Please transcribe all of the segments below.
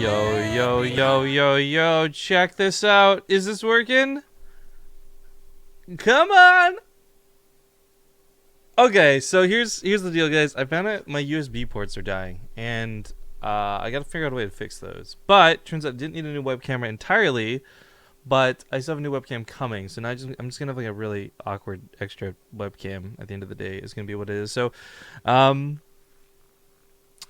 Yo, check this out. Is this working? Come on! Okay, so here's the deal, guys. I found out my USB ports are dying, and I gotta figure out a way to fix those. But turns out I didn't need a new web camera entirely, but I still have a new webcam coming. So now I'm just gonna have like a really awkward extra webcam at the end of the day. It's gonna be what it is. So,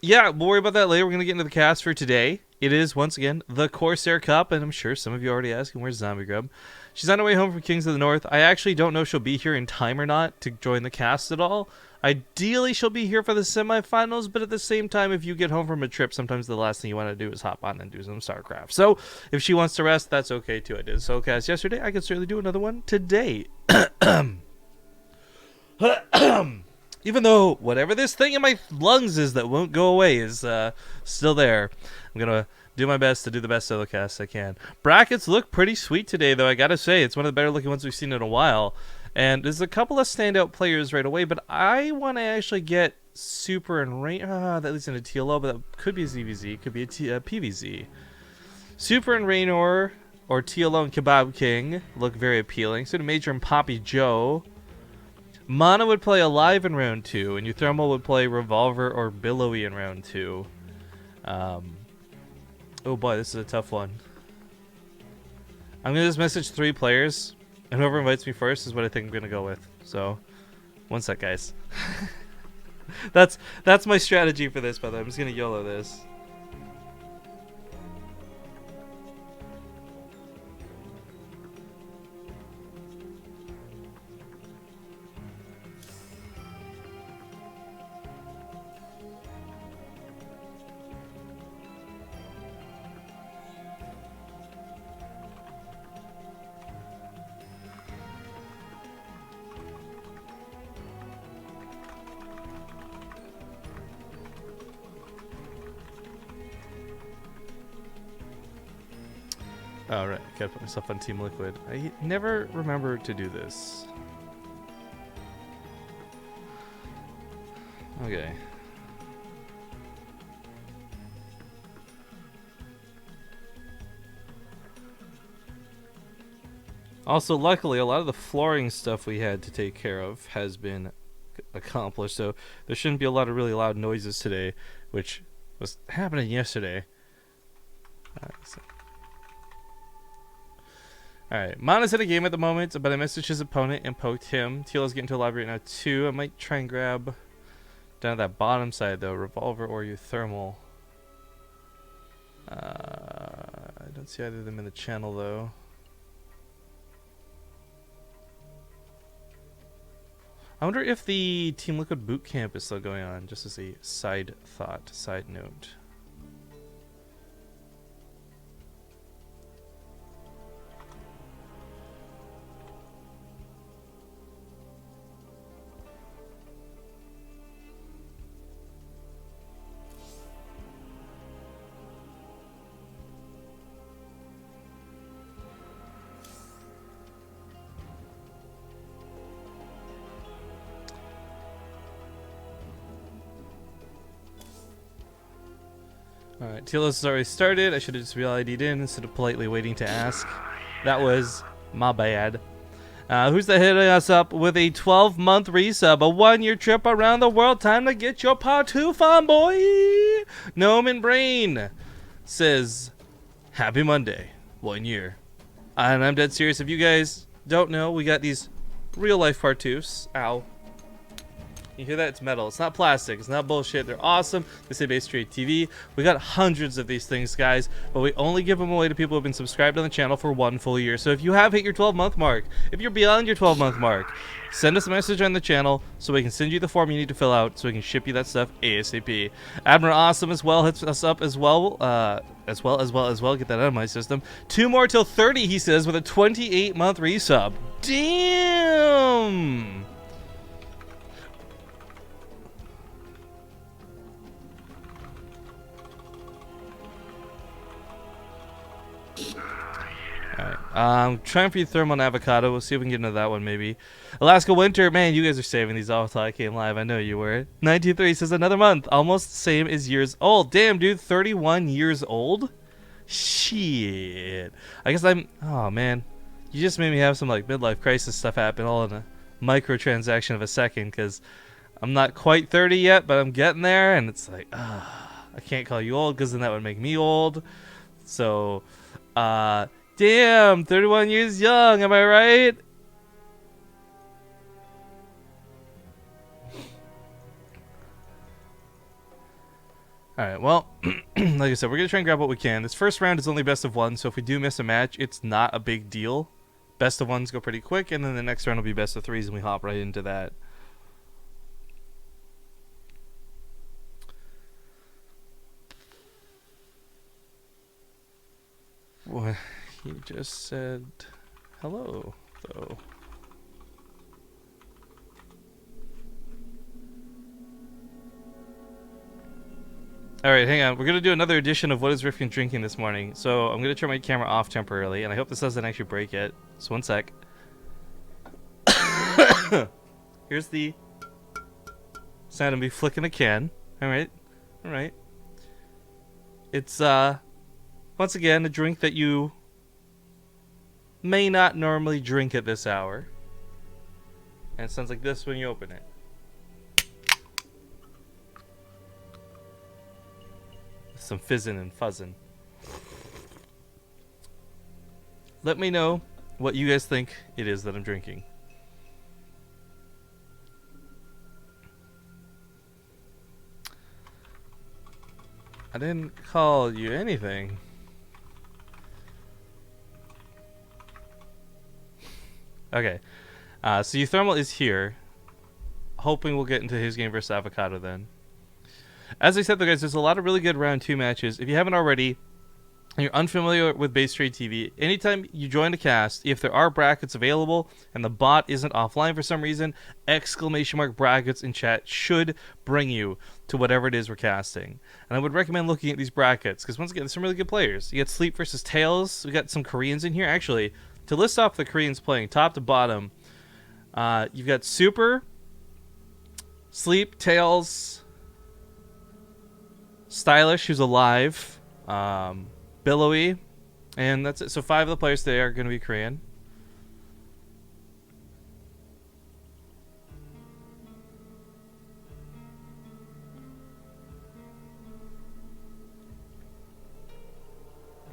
yeah, we'll worry about that later. We're gonna get into the cast for today. It is, once again, the Corsair Cup, and I'm sure some of you are already asking, where's Zombie Grub? She's on her way home from Kings of the North. I actually don't know if she'll be here in time or not to join the cast at all. Ideally, she'll be here for the semifinals, but at the same time, if you get home from a trip, sometimes the last thing you want to do is hop on and do some StarCraft. So, if she wants to rest, that's okay too. I did a solo cast yesterday. I could certainly do another one today. Even though whatever this thing in my lungs is that won't go away is still there. I'm going to do my best to do the best solo cast I can. Brackets look pretty sweet today, though. I got to say, it's one of the better looking ones we've seen in a while. And there's a couple of standout players right away, but I want to actually get Super and Rain. That leads into TLO, but that could be a ZVZ. Could be a PVZ. Super and Raynor or TLO and Kebab King look very appealing. So do Major and Poppy Joe. Mana would play Alive in round 2, and uThermal would play Revolver or Billowy in round 2. Oh boy, this is a tough one. I'm going to just message 3 players, and whoever invites me first is what I think I'm going to go with. So, one sec, guys. That's my strategy for this, by the way. I'm just going to YOLO this. Alright, gotta put myself on Team Liquid. I never remember to do this. Okay. Also, luckily, a lot of the flooring stuff we had to take care of has been accomplished, so there shouldn't be a lot of really loud noises today, which was happening yesterday. Alright, Mana's in a game at the moment, but I messaged his opponent and poked him. Tilo's getting to a lobby right now too. I might try and grab down that bottom side though, Revolver or uThermal. I don't see either of them in the channel though. I wonder if the Team Liquid boot camp is still going on, just as a side note. Alright, TLS has already started. I should have just ID'd in instead of politely waiting to ask. That was my bad. Who's that hitting us up with a 12-month resub? A 1-year trip around the world. Time to get your part 2 fun, boy! Gnome Brain says, Happy Monday. 1 year. And I'm dead serious. If you guys don't know, we got these real-life part 2s. Ow. You hear that? It's metal. It's not plastic. It's not bullshit. They're awesome. They say BaseTradeTV. We got hundreds of these things, guys, but we only give them away to people who have been subscribed on the channel for 1 full year. So if you have hit your 12-month mark, if you're beyond your 12-month mark, send us a message on the channel so we can send you the form you need to fill out so we can ship you that stuff ASAP. Admiral Awesome as well hits us up as well. Get that out of my system. 2 more till 30, he says, with a 28-month resub. Damn! Alright, trying for uThermal and Avokado. We'll see if we can get into that one, maybe. Alaska Winter, man, you guys are saving these all until I came live. I know you were. 93 says another month, almost the same as years old. Damn, dude, 31 years old? Shit. I guess I'm... Oh, man. You just made me have some, like, midlife crisis stuff happen all in a microtransaction of a second, because I'm not quite 30 yet, but I'm getting there, and it's like, I can't call you old, because then that would make me old. So, damn, 31 years young, am I right? Alright, well, like I said, we're going to try and grab what we can. This first round is only best of one, so if we do miss a match, it's not a big deal. Best of ones go pretty quick, and then the next round will be best of threes, and we hop right into that. Well, he just said hello, though. Alright, hang on. We're going to do another edition of What is Rifkin Drinking this morning. So I'm going to turn my camera off temporarily, and I hope this doesn't actually break it. So one sec. Here's the sound of me flicking a can. Alright. Alright. It's, once again, a drink that you may not normally drink at this hour. And it sounds like this when you open it. Some fizzing and fuzzing. Let me know what you guys think it is that I'm drinking. I didn't call you anything. Okay. So uThermal is here. Hoping we'll get into his game versus Avokado then. As I said though, guys, there's a lot of really good round 2 matches. If you haven't already, and you're unfamiliar with BaseTradeTV, anytime you join a cast, if there are brackets available and the bot isn't offline for some reason, ! brackets in chat should bring you to whatever it is we're casting. And I would recommend looking at these brackets, because once again, there's some really good players. You got Sleep versus Tails. We got some Koreans in here. Actually, to list off the Koreans playing top to bottom, you've got Super, Sleep, Tails, Stylish, who's alive, Billowy, and that's it. So 5 of the players today are going to be Korean.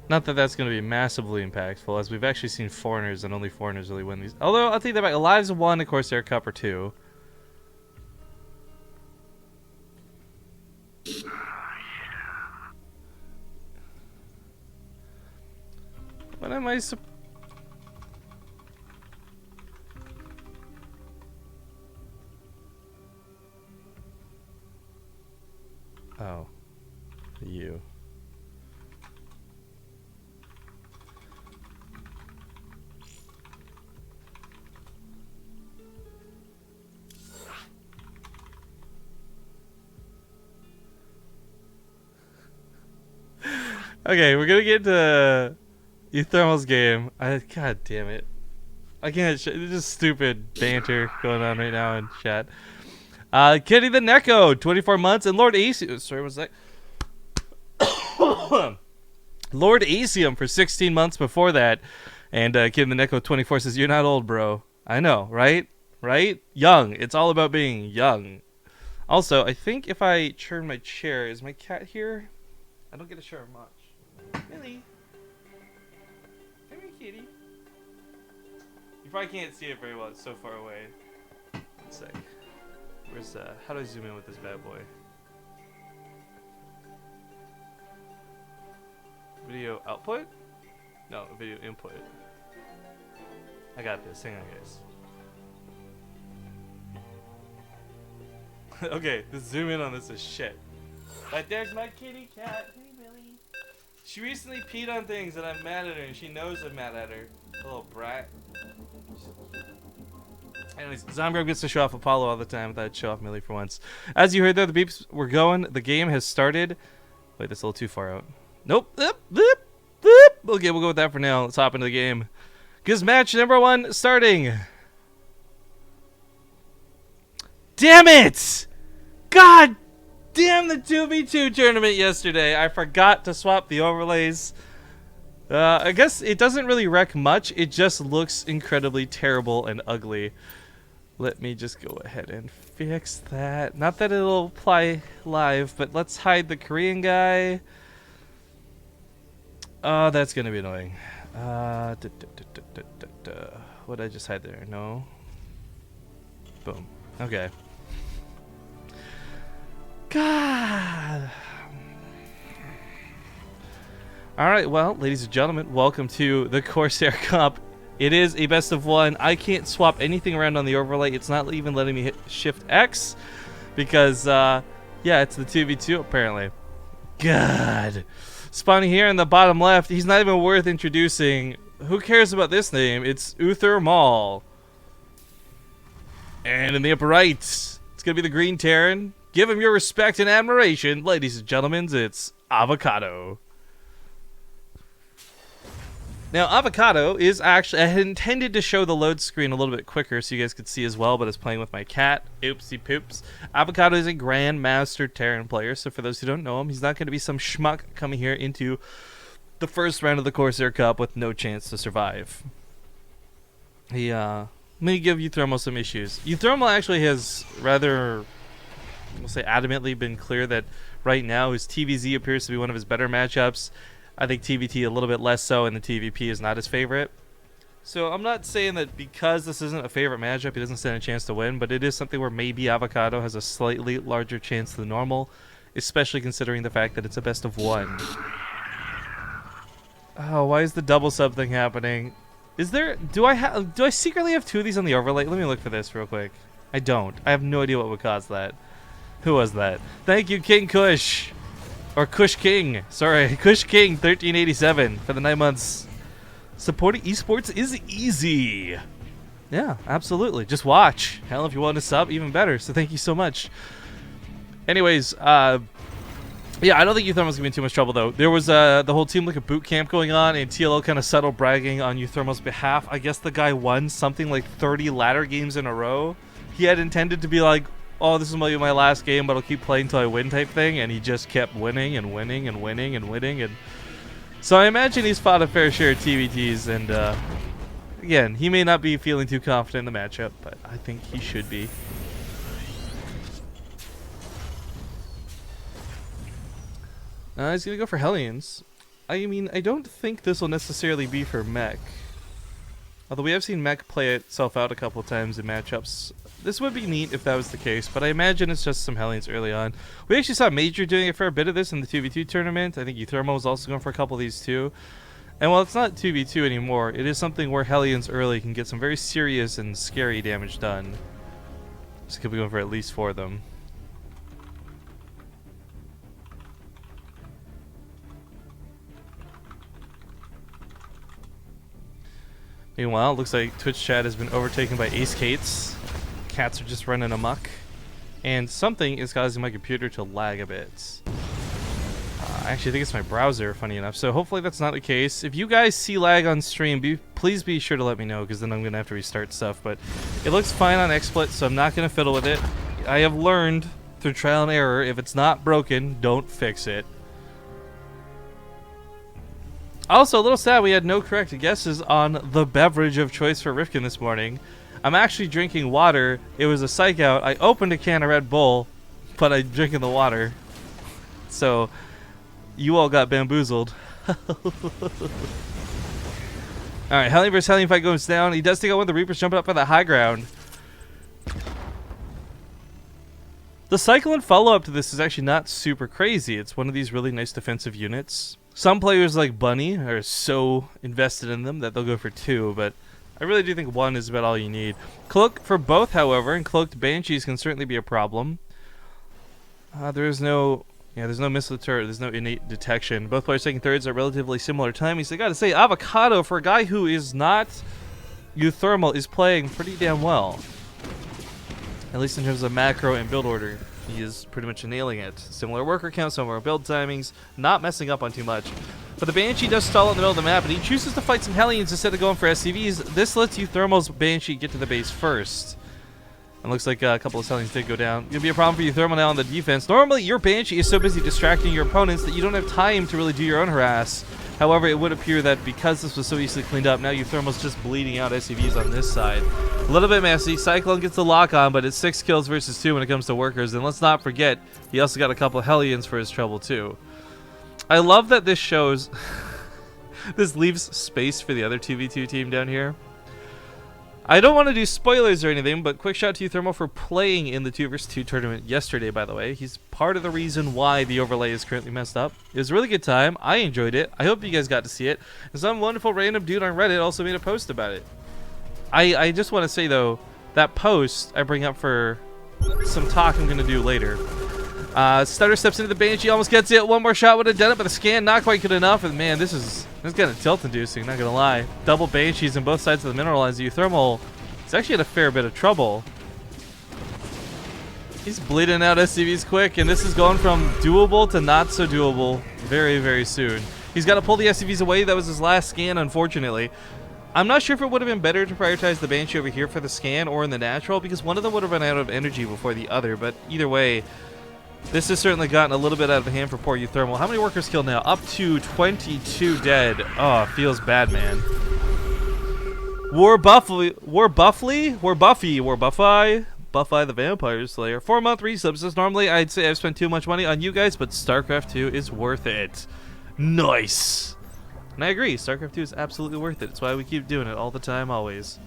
Not that that's going to be massively impactful, as we've actually seen foreigners, and only foreigners really win these. Although, I'll take that back. Alive's won a Corsair Cup or 2. What am I Oh. You. Okay, we're gonna get to uThermal's game. God damn it. I can't. It's just stupid banter going on right now in chat. Kitty the Neko, 24 months, and Lord Asium. Sorry, what's that? Lord Asium for 16 months before that. And Kitty the Neko, 24, says, "You're not old, bro." I know, right? Right? Young. It's all about being young. Also, I think if I turn my chair, is my cat here? I don't get to show her much. Millie. Come here, kitty. You probably can't see it very well. It's so far away. One sec. Where's how do I zoom in with this bad boy? Video output? No, video input. I got this. Hang on, guys. Okay, the zoom in on this is shit. But there's my kitty cat. Hey, Millie. She recently peed on things and I'm mad at her, and she knows I'm mad at her. Little brat. Anyways, Zomgrub gets to show off Apollo all the time. I thought I'd show off Millie for once. As you heard there, the beeps were going. The game has started. Wait, that's a little too far out. Nope. Boop, boop, boop. Okay, we'll go with that for now. Let's hop into the game. Because match number 1 starting. Damn it! God damn the 2v2 tournament yesterday. I forgot to swap the overlays I guess it doesn't really wreck much. It just looks incredibly terrible and ugly. Let me just go ahead and fix that. Not that it'll apply live, but let's hide the Korean guy. Oh, that's going to be annoying. What did I just hide there? No. Boom. Okay. God. Alright, well, ladies and gentlemen, welcome to the Corsair Cup. It is a best of one. I can't swap anything around on the overlay. It's not even letting me hit Shift X because, yeah, it's the TvT apparently. God. Spawning here in the bottom left, he's not even worth introducing. Who cares about this name? It's uThermal. And in the upper right, it's going to be the Green Terran. Give him your respect and admiration. Ladies and gentlemen, it's Avokado. Now, Avokado is actually, I had intended to show the load screen a little bit quicker so you guys could see as well, but I was playing with my cat. Oopsie poops. Avokado is a Grandmaster Terran player, so for those who don't know him, he's not going to be some schmuck coming here into the first round of the Corsair Cup with no chance to survive. He, let me give uThermal some issues. uThermal actually has rather, we'll say, adamantly been clear that right now his TvZ appears to be one of his better matchups. I think TvT a little bit less so, and the TvP is not his favorite. So I'm not saying that because this isn't a favorite matchup, he doesn't stand a chance to win, but it is something where maybe Avokado has a slightly larger chance than normal, especially considering the fact that it's a best of one. Oh, why is the double sub thing happening? Is there, do I secretly have two of these on the overlay? Let me look for this real quick. I don't. I have no idea what would cause that. Who was that? Thank you, King Kush. Or Kush King. Sorry, Kush King 1387 for the 9 months. Supporting esports is easy. Yeah, absolutely. Just watch. Hell, if you want to sub, even better. So thank you so much. Anyways, yeah, I don't think uThermal's going to be in too much trouble, though. There was the whole team like a boot camp going on, and TLO kind of subtle bragging on uThermal's behalf. I guess the guy won something like 30 ladder games in a row. He had intended to be like, oh, this is my last game, but I'll keep playing until I win type thing, and he just kept winning and winning and winning and winning. And so I imagine he's fought a fair share of TvTs, and again, he may not be feeling too confident in the matchup, but I think he should be. He's going to go for Hellions. I mean, I don't think this will necessarily be for Mech. Although we have seen Mech play itself out a couple of times in matchups. This would be neat if that was the case, but I imagine it's just some Hellions early on. We actually saw Major doing a fair bit of this in the 2v2 tournament. I think uThermal was also going for a couple of these too. And while it's not 2v2 anymore, it is something where Hellions early can get some very serious and scary damage done. So could be going for at least 4 of them. Meanwhile, it looks like Twitch chat has been overtaken by Ace Cates. Cats are just running amok. And something is causing my computer to lag a bit. I actually think it's my browser, funny enough. So hopefully that's not the case. If you guys see lag on stream, please be sure to let me know, because then I'm going to have to restart stuff. But it looks fine on XSplit, so I'm not going to fiddle with it. I have learned through trial and error, if it's not broken, don't fix it. Also, a little sad we had no correct guesses on the beverage of choice for Rifkin this morning. I'm actually drinking water. It was a psych out. I opened a can of Red Bull, but I'm drinking the water. So, you all got bamboozled. Alright, Hellion vs. Hellion fight goes down. He does take out one of the Reapers jumping up for the high ground. The cycle and follow-up to this is actually not super crazy. It's one of these really nice defensive units. Some players like Bunny are so invested in them that they'll go for 2, but I really do think 1 is about all you need. Cloak for both, however, and cloaked Banshees can certainly be a problem. There's no missile turret, there's no innate detection. Both players taking thirds at relatively similar timings. I gotta say, Avokado, for a guy who is not uThermal, is playing pretty damn well. At least in terms of macro and build order. He is pretty much nailing it. Similar worker count, similar build timings, not messing up on too much. But the Banshee does stall in the middle of the map, and he chooses to fight some Hellions instead of going for SCVs. This lets uThermal's Banshee get to the base first. And looks like a couple of Hellions did go down. Gonna be a problem for uThermal now on the defense. Normally, your Banshee is so busy distracting your opponents that you don't have time to really do your own harass. However, it would appear that because this was so easily cleaned up, now uThermal's just bleeding out SCVs on this side. A little bit messy. Cyclone gets the lock on, but it's 6 kills versus 2 when it comes to workers. And let's not forget, he also got a couple of Hellions for his trouble too. I love that this shows... this leaves space for the other 2v2 team down here. I don't want to do spoilers or anything, but quick shout to uThermal for playing in the 2 vs 2 tournament yesterday, by the way. He's part of the reason why the overlay is currently messed up. It was a really good time. I enjoyed it. I hope you guys got to see it. And some wonderful random dude on Reddit also made a post about it. I just want to say, though, that post I bring up for some talk I'm going to do later. Stutter steps into the Banshee, almost gets it. One more shot would have done it, but the scan not quite good enough. And man, this is kind of tilt-inducing, not gonna lie. Double Banshees on both sides of the mineral lines. uThermal is actually in a fair bit of trouble. He's bleeding out SCVs quick, and this is going from doable to not so doable very, very soon. He's got to pull the SCVs away. That was his last scan, unfortunately. I'm not sure if it would have been better to prioritize the Banshee over here for the scan or in the natural, because one of them would have run out of energy before the other, but either way, this has certainly gotten a little bit out of hand for poor uThermal. How many workers killed now? Up to 22 dead. Oh, feels bad, man. Buffy the Vampire Slayer. 4-month resubs. As normally, I'd say I've spent too much money on you guys, but StarCraft 2 is worth it. Nice. And I agree, StarCraft 2 is absolutely worth it. That's why we keep doing it all the time, always.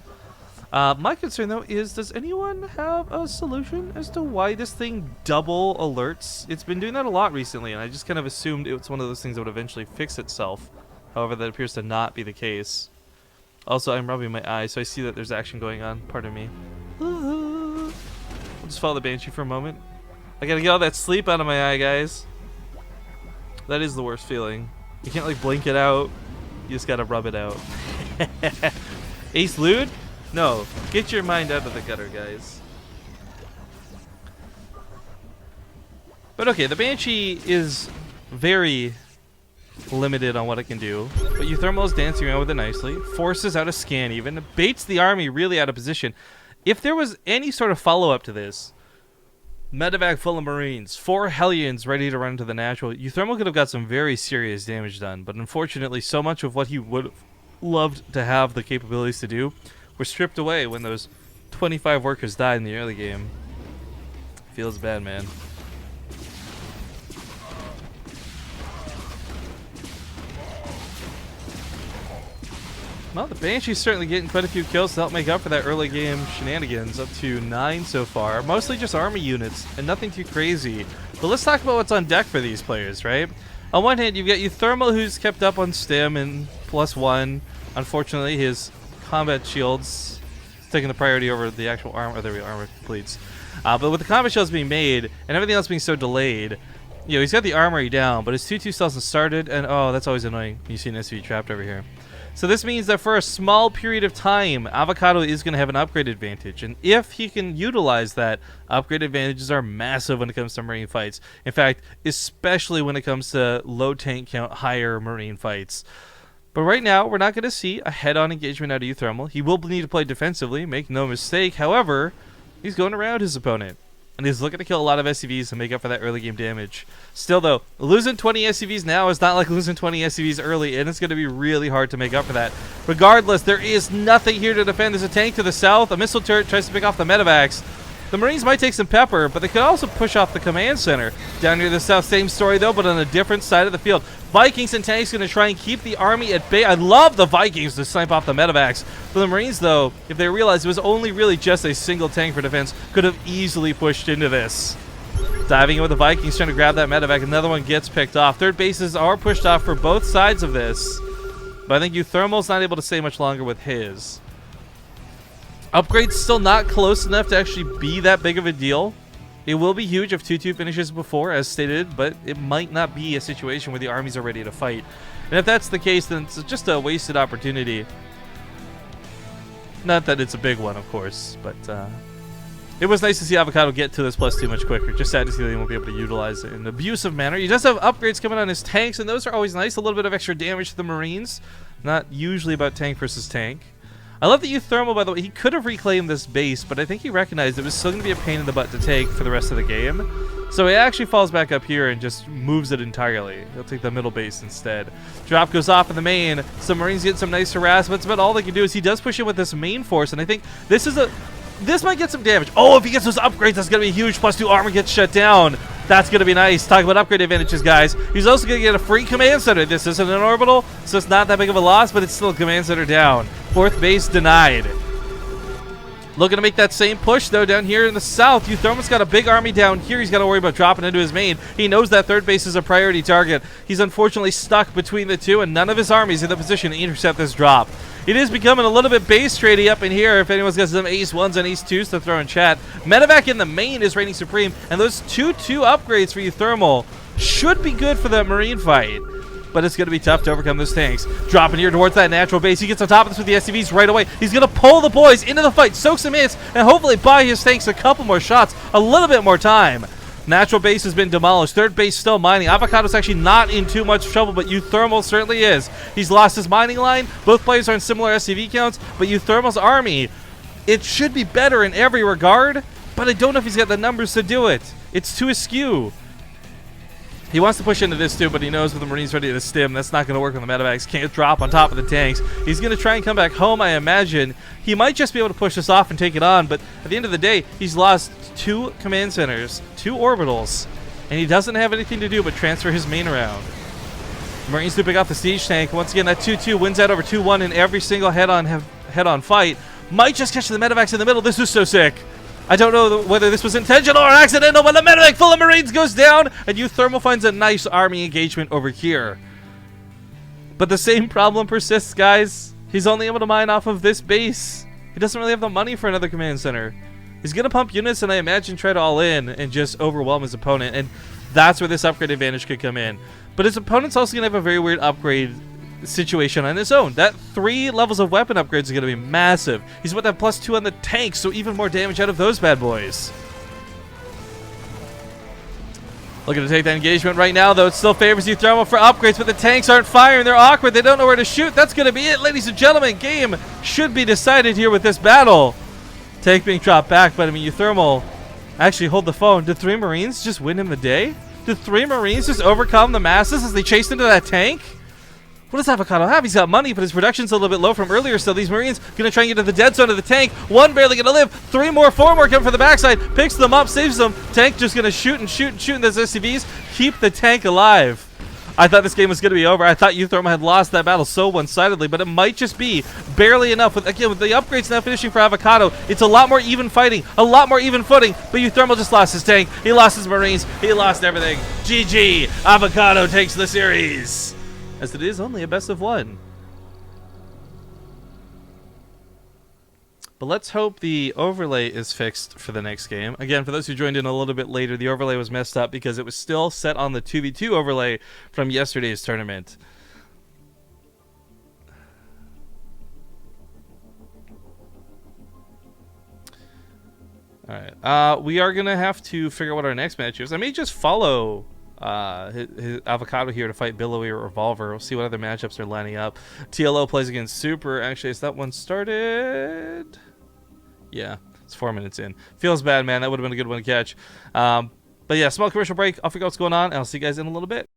My concern, though, is does anyone have a solution as to why this thing double alerts? It's been doing that a lot recently, and I just kind of assumed it's one of those things that would eventually fix itself. However, that appears to not be the case. Also, I'm rubbing my eyes, so I see that there's action going on. Pardon me. We'll just follow the Banshee for a moment. I gotta get all that sleep out of my eye, guys. That is the worst feeling. You can't, like, blink it out. You just gotta rub it out. Ace Lude? No, get your mind out of the gutter, guys. But okay, the Banshee is very limited on what it can do. But uThermal is dancing around with it nicely. Forces out a scan even. Baits the army really out of position. If there was any sort of follow-up to this, medevac full of Marines, 4 Hellions ready to run into the natural, uThermal could have got some very serious damage done. But unfortunately, so much of what he would have loved to have the capabilities to do were stripped away when those 25 workers died in the early game. Feels bad, man. Well, the Banshee's certainly getting quite a few kills to help make up for that early game shenanigans. Up to 9 so far. Mostly just army units and nothing too crazy. But let's talk about what's on deck for these players, right? On one hand, you've got uThermal, who's kept up on stim and +1. Unfortunately, his combat shields taking the priority over the actual armor. Oh, there we go, armor completes. But with the combat shields being made and everything else being so delayed, you know, he's got the armory down, but his 2-2 still hasn't started, and oh, that's always annoying when you see an SCV trapped over here. So this means that for a small period of time, Avokado is going to have an upgrade advantage, and if he can utilize that, upgrade advantages are massive when it comes to Marine fights. In fact, especially when it comes to low tank count, higher Marine fights. But right now, we're not going to see a head-on engagement out of uThermal. He will need to play defensively, make no mistake. However, he's going around his opponent, and he's looking to kill a lot of SCVs and make up for that early game damage. Still, though, losing 20 SCVs now is not like losing 20 SCVs early, and it's going to be really hard to make up for that. Regardless, there is nothing here to defend. There's a tank to the south. A missile turret tries to pick off the medevacs. The Marines might take some pepper, but they could also push off the command center. Down near the south, same story though, but on a different side of the field. Vikings and tanks going to try and keep the army at bay. I love the Vikings to snipe off the medevacs. For the Marines though, if they realized it was only really just a single tank for defense, could have easily pushed into this. Diving in with the Vikings, trying to grab that medevac. Another one gets picked off. Third bases are pushed off for both sides of this. But I think uThermal's not able to stay much longer with his. Upgrade's still not close enough to actually be that big of a deal. It will be huge if 2-2 finishes before, as stated, but it might not be a situation where the armies are ready to fight. And if that's the case, then it's just a wasted opportunity. Not that it's a big one, of course, but it was nice to see Avokado get to this +2 much quicker. Just sad to see that he won't be able to utilize it in an abusive manner. He does have upgrades coming on his tanks, and those are always nice. A little bit of extra damage to the Marines. Not usually about tank versus tank. I love the uThermal, by the way. He could have reclaimed this base, but I think he recognized it was still going to be a pain in the butt to take for the rest of the game. So he actually falls back up here and just moves it entirely. He'll take the middle base instead. Drop goes off in the main. Some Marines get some nice harassments, but all they can do is he does push in with this main force, and I think this might get some damage. Oh, if he gets those upgrades, that's going to be huge. +2 armor gets shut down. That's going to be nice. Talk about upgrade advantages, guys. He's also going to get a free command center. This isn't an orbital, so it's not that big of a loss, but it's still a command center down. 4th base denied. Looking to make that same push, though, down here in the south. uThermal's got a big army down here. He's got to worry about dropping into his main. He knows that 3rd base is a priority target. He's unfortunately stuck between the two, and none of his armies in the position to intercept this drop. It is becoming a little bit base tradey up in here. If anyone's got some ace 1s and ace 2s to throw in chat. Medevac in the main is reigning supreme, and those 2-2 upgrades for uThermal should be good for that Marine fight. But it's going to be tough to overcome those tanks. Dropping here towards that natural base. He gets on top of this with the SCVs right away. He's going to pull the boys into the fight, soak some hits, and hopefully buy his tanks a couple more shots, a little bit more time. Natural base has been demolished. 3rd base still mining. Avocado's actually not in too much trouble, but uThermal certainly is. He's lost his mining line. Both players are in similar SCV counts, but uThermal's army, it should be better in every regard, but I don't know if he's got the numbers to do it. It's too askew. He wants to push into this too, but he knows with the Marines ready to stim, that's not going to work when the medevacs can't drop on top of the tanks. He's going to try and come back home, I imagine. He might just be able to push this off and take it on, but at the end of the day, he's lost 2 command centers, 2 orbitals, and he doesn't have anything to do but transfer his main around. Marines do pick off the siege tank. Once again, that 2-2 wins out over 2-1 in every single head-on fight. Might just catch the medevacs in the middle. This is so sick. I don't know whether this was intentional or accidental, but the medevac full of Marines goes down, and uThermal finds a nice army engagement over here. But the same problem persists, guys. He's only able to mine off of this base. He doesn't really have the money for another command center. He's going to pump units and I imagine try to all in and just overwhelm his opponent, and that's where this upgrade advantage could come in. But his opponent's also going to have a very weird upgrade situation on his own. That 3 levels of weapon upgrades is going to be massive. He's about to have +2 on the tanks, so even more damage out of those bad boys. Looking to take that engagement right now, though. It still favors uThermal for upgrades, but the tanks aren't firing. They're awkward. They don't know where to shoot. That's going to be it, ladies and gentlemen. Game should be decided here with this battle. Tank being dropped back, but I mean, uThermal actually hold the phone. Did 3 Marines just win him the day? Did 3 Marines just overcome the masses as they chased into that tank? What does Avokado have? He's got money, but his production's a little bit low from earlier, so these Marines going to try and get to the dead zone of the tank. 1 barely going to live. 3 more, 4 more coming from the backside. Picks them up, saves them. Tank just going to shoot and shoot and shoot in those SCVs. Keep the tank alive. I thought this game was going to be over. I thought uThermal had lost that battle so one-sidedly, but it might just be barely enough. Again, with the upgrades now finishing for Avokado, it's a lot more even fighting, a lot more even footing, but uThermal just lost his tank. He lost his Marines. He lost everything. GG. Avokado takes the series, as it is only a best of 1. But let's hope the overlay is fixed for the next game. Again, for those who joined in a little bit later, the overlay was messed up because it was still set on the 2v2 overlay from yesterday's tournament. Alright, we are going to have to figure out what our next match is. I may just follow his Avokado here to fight Billowy or Revolver. We'll see what other matchups are lining up. TLO plays against Super. Actually, is that one started? Yeah, it's 4 minutes in. Feels bad, man. That would have been a good one to catch. But yeah, small commercial break. I'll figure out what's going on, and I'll see you guys in a little bit.